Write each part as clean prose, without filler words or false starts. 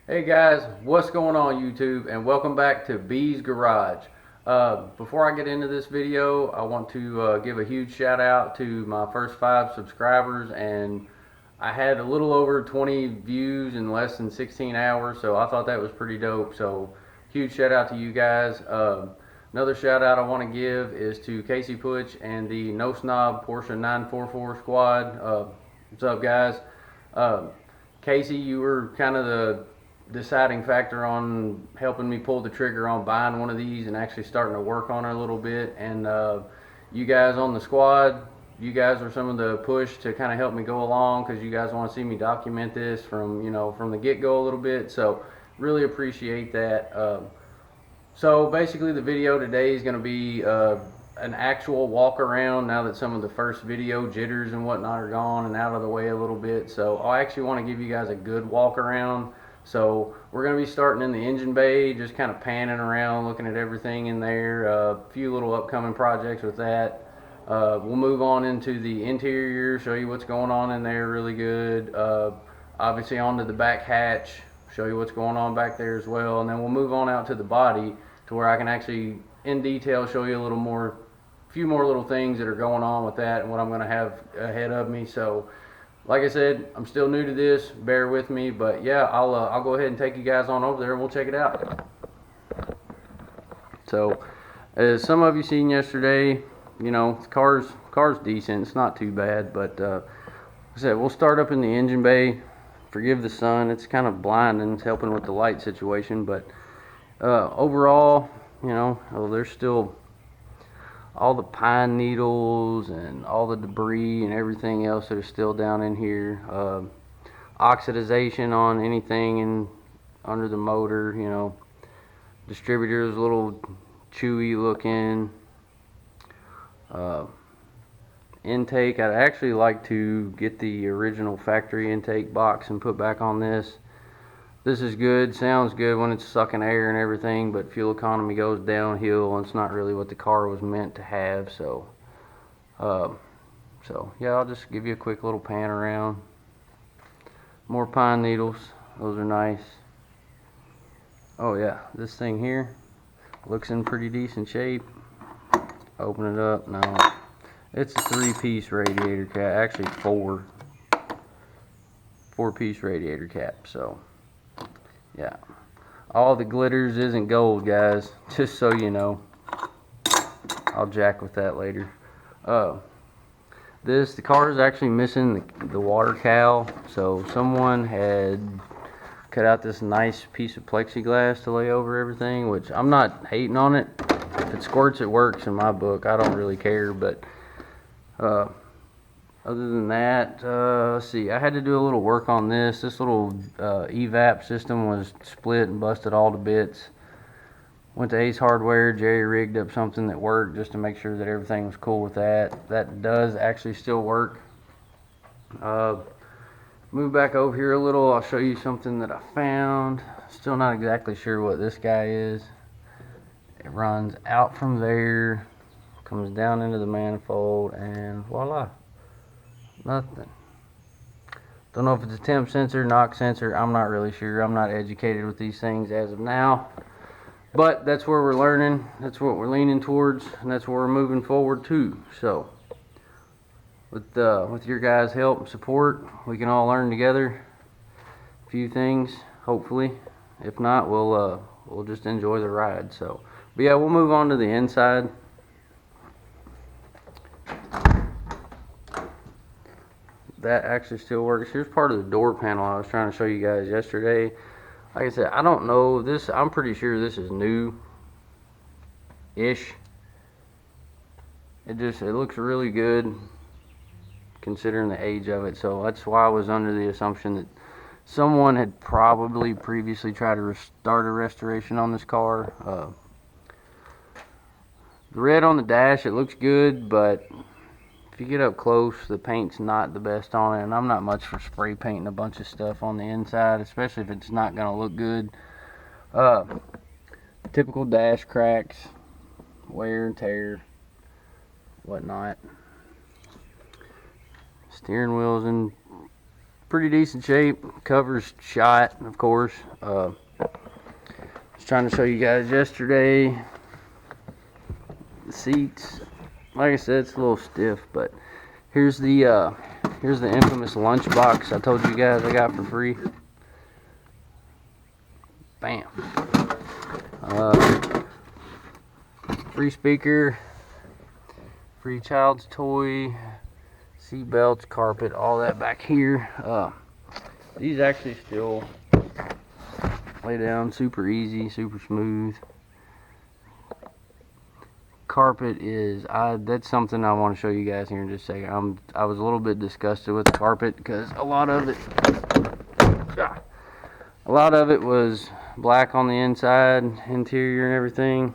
Hey guys, what's going on YouTube, and welcome back to B's Garage. Before I get into this video, I want to give a huge shout out to my first 5 subscribers, and I had a little over 20 views in less than 16 hours, so I thought that was pretty dope. So huge shout out to you guys. Another shout out I want to give is to Casey Putch and the No Snob Porsche 944 squad. What's up guys? Uh, Casey, you were kind of the deciding factor on helping me pull the trigger on buying one of these and actually starting to work on it a little bit. And you guys on the squad, you guys are some of the push to kind of help me go along because you guys want to see me document this from the get-go a little bit. So really appreciate that. So basically the video today is going to be an actual walk around now that some of the first video jitters and whatnot are gone and out of the way a little bit. So I actually want to give you guys a good walk around. So we're going to be starting in the engine bay, just kind of panning around, looking at everything in there. A few little upcoming projects with that. We'll move on into the interior, show you what's going on in there really good. Obviously onto the back hatch, show you what's going on back there as well. And then we'll move on out to the body to where I can actually in detail show you a few more little things that are going on with that and what I'm going to have ahead of me. So like I said, I'm still new to this, bear with me, but yeah, I'll go ahead and take you guys on over there and we'll check it out. So as some of you seen yesterday, you know, the car's decent, it's not too bad, but like I said, we'll start up in the engine bay. Forgive the sun, it's kind of blinding, it's helping with the light situation, but overall, you know, there's still all the pine needles and all the debris and everything else that is still down in here. Oxidization on anything under the motor, you know. Distributor is a little chewy looking. Intake, I'd actually like to get the original factory intake box and put back on this. This is good, sounds good when it's sucking air and everything, but fuel economy goes downhill and it's not really what the car was meant to have. So yeah, I'll just give you a quick little pan around. More pine needles, those are nice. Oh yeah, this thing here looks in pretty decent shape. Open it up. No, it's a 3-piece radiator cap, actually 4-piece radiator cap. So yeah, all the glitters isn't gold, guys, just so you know. I'll jack with that later. The car is actually missing the water cowl, so someone had cut out this nice piece of plexiglass to lay over everything, which I'm not hating on it. If it squirts, it works in my book. I don't really care, but other than that, let's see, I had to do a little work on this. This little evap system was split and busted all to bits. Went to Ace Hardware, Jerry rigged up something that worked just to make sure that everything was cool with that. That does actually still work. Move back over here a little, I'll show you something that I found. Still not exactly sure what this guy is. It runs out from there, comes down into the manifold, and voila. Nothing. Don't know if it's a temp sensor, knock sensor. I'm not really sure. I'm not educated with these things as of now. But that's where we're learning. That's what we're leaning towards, and that's where we're moving forward to. So, with your guys' help and support, we can all learn together a few things, hopefully. If not, we'll just enjoy the ride. So, but yeah, we'll move on to the inside. That actually still works. Here's part of the door panel I was trying to show you guys yesterday. Like I said, I don't know this. I'm pretty sure this is new-ish. It looks really good considering the age of it. So that's why I was under the assumption that someone had probably previously tried to start a restoration on this car. The red on the dash, it looks good, but if you get up close, the paint's not the best on it, and I'm not much for spray painting a bunch of stuff on the inside, especially if it's not going to look good. Typical dash cracks, wear and tear, whatnot. Steering wheel's in pretty decent shape. Cover's shot, of course. I was trying to show you guys yesterday. The seats, like I said, it's a little stiff, but here's the infamous lunch box I told you guys I got for free. Bam. Free speaker, free child's toy, seat belts, carpet, all that back here. These actually still lay down super easy, super smooth. Carpet is, that's something I want to show you guys here in just a second. I was a little bit disgusted with the carpet because a lot of it was black on the inside, interior and everything.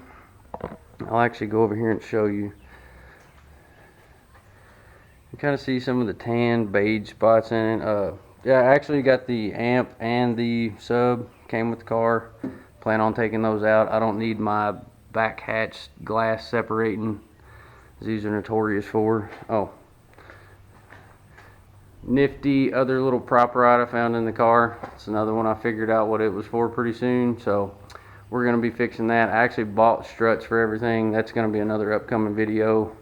I'll actually go over here and show you. You kind of see some of the tan beige spots in it. Yeah, I actually got the amp and the sub, came with the car. Plan on taking those out. I don't need my back hatch glass separating, as these are notorious for. Oh, nifty other little prop rod I found in the car. It's another one. I figured out what it was for pretty soon, so we're going to be fixing that. I actually bought struts for everything. That's going to be another upcoming video.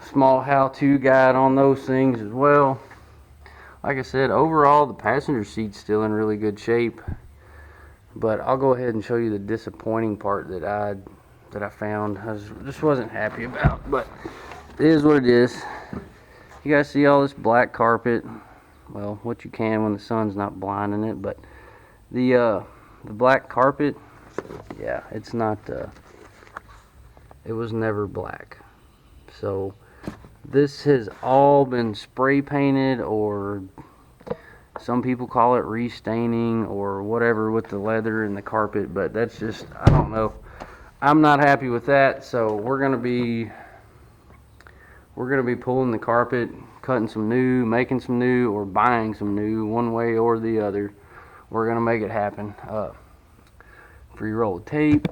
Small how-to guide on those things as well. Like I said, overall the passenger seat's still in really good shape. But I'll go ahead and show you the disappointing part that I found. I just wasn't happy about, but it is what it is. You guys see all this black carpet? Well, what you can when the sun's not blinding it, but the black carpet, yeah, it's not. It was never black. So this has all been spray painted, or some people call it restaining or whatever with the leather and the carpet, but that's just, I don't know. I'm not happy with that, so we're gonna be pulling the carpet, cutting some new, making some new, or buying some new, one way or the other. We're gonna make it happen. Free roll of tape.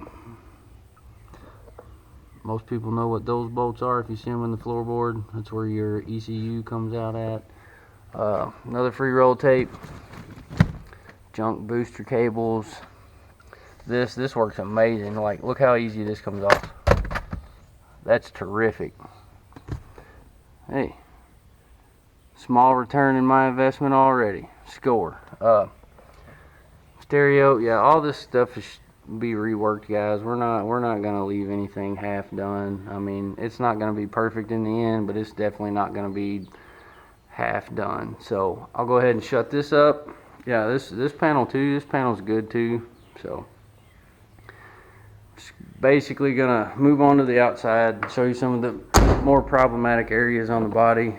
Most people know what those bolts are if you see them in the floorboard. That's where your ECU comes out at. Another free roll tape, junk booster cables. This works amazing. Like, look how easy this comes off. That's terrific. Hey, small return in my investment already. Score. Stereo, yeah, all this stuff is be reworked, guys. We're not gonna leave anything half done. I mean, it's not gonna be perfect in the end, but it's definitely not gonna be half done. So I'll go ahead and shut this up. Yeah, this panel too, this panel's good too. So just basically gonna move on to the outside and show you some of the more problematic areas on the body.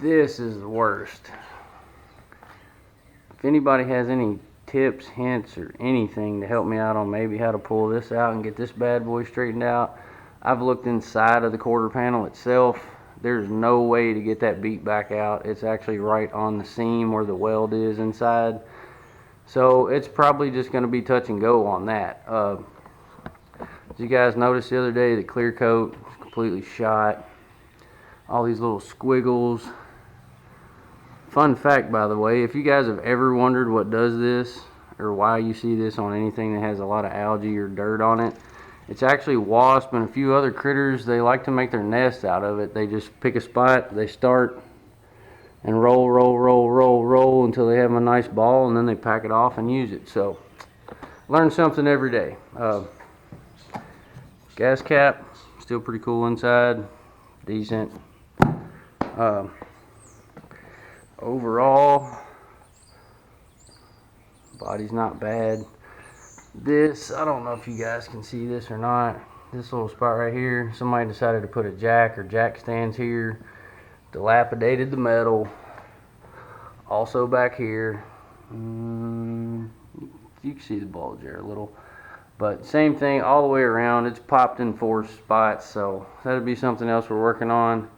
This is the worst. If anybody has any tips, hints, or anything to help me out on maybe how to pull this out and get this bad boy straightened out, I've looked inside of the quarter panel itself. There's no way to get that beat back out. It's actually right on the seam where the weld is inside. So it's probably just going to be touch and go on that. As you guys noticed the other day, the clear coat is completely shot. All these little squiggles. Fun fact, by the way, if you guys have ever wondered what does this, or why you see this on anything that has a lot of algae or dirt on it, it's actually wasp and a few other critters. They like to make their nests out of it. They just pick a spot, they start and roll, roll, roll, roll, roll until they have a nice ball, and then they pack it off and use it. So, learn something every day. Gas cap, still pretty cool inside, decent. Overall, body's not bad. This, I don't know if you guys can see this or not. This little spot right here, somebody decided to put a jack or jack stands here. Dilapidated the metal. Also back here. You can see the bulge there a little. But same thing all the way around. It's popped in 4 spots, so that'll be something else we're working on.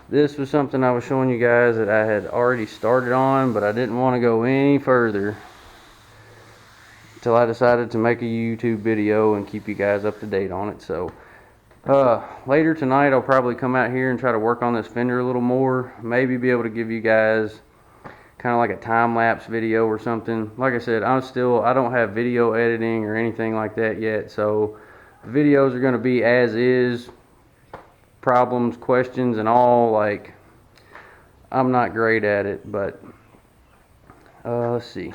This was something I was showing you guys that I had already started on, but I didn't want to go any further until I decided to make a YouTube video and keep you guys up to date on it. So Later tonight I'll probably come out here and try to work on this fender a little more. Maybe be able to give you guys kind of like a time-lapse video or something. Like I said, I don't have video editing or anything like that yet, so the videos are going to be as is, problems, questions, and all. Like, I'm not great at it, but let's see.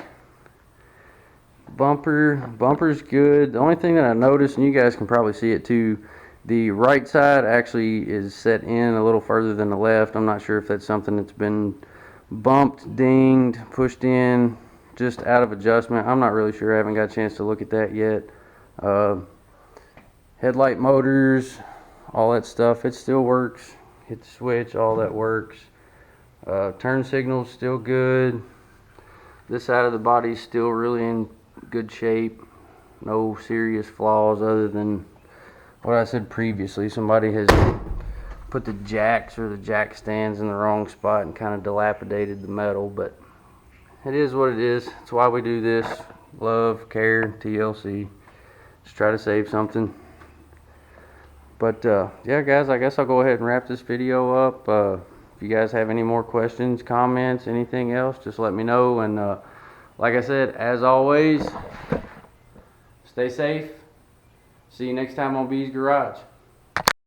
Bumper's good. The only thing that I noticed, and you guys can probably see it too, the right side actually is set in a little further than the left. I'm not sure if that's something that's been bumped, dinged, pushed in, just out of adjustment. I'm not really sure. I haven't got a chance to look at that yet. Headlight motors, all that stuff, it still works. Hit the switch, all that works. Turn signal's still good. This side of the body's still really in good shape. No serious flaws other than what I said previously. Somebody has put the jacks or the jack stands in the wrong spot and kind of dilapidated the metal, but it is what it is. That's why we do this. Love, care, TLC. Just try to save something. But yeah, guys, I guess I'll go ahead and wrap this video up. If you guys have any more questions, comments, anything else, just let me know. And like I said, as always, stay safe. See you next time on B's Garage.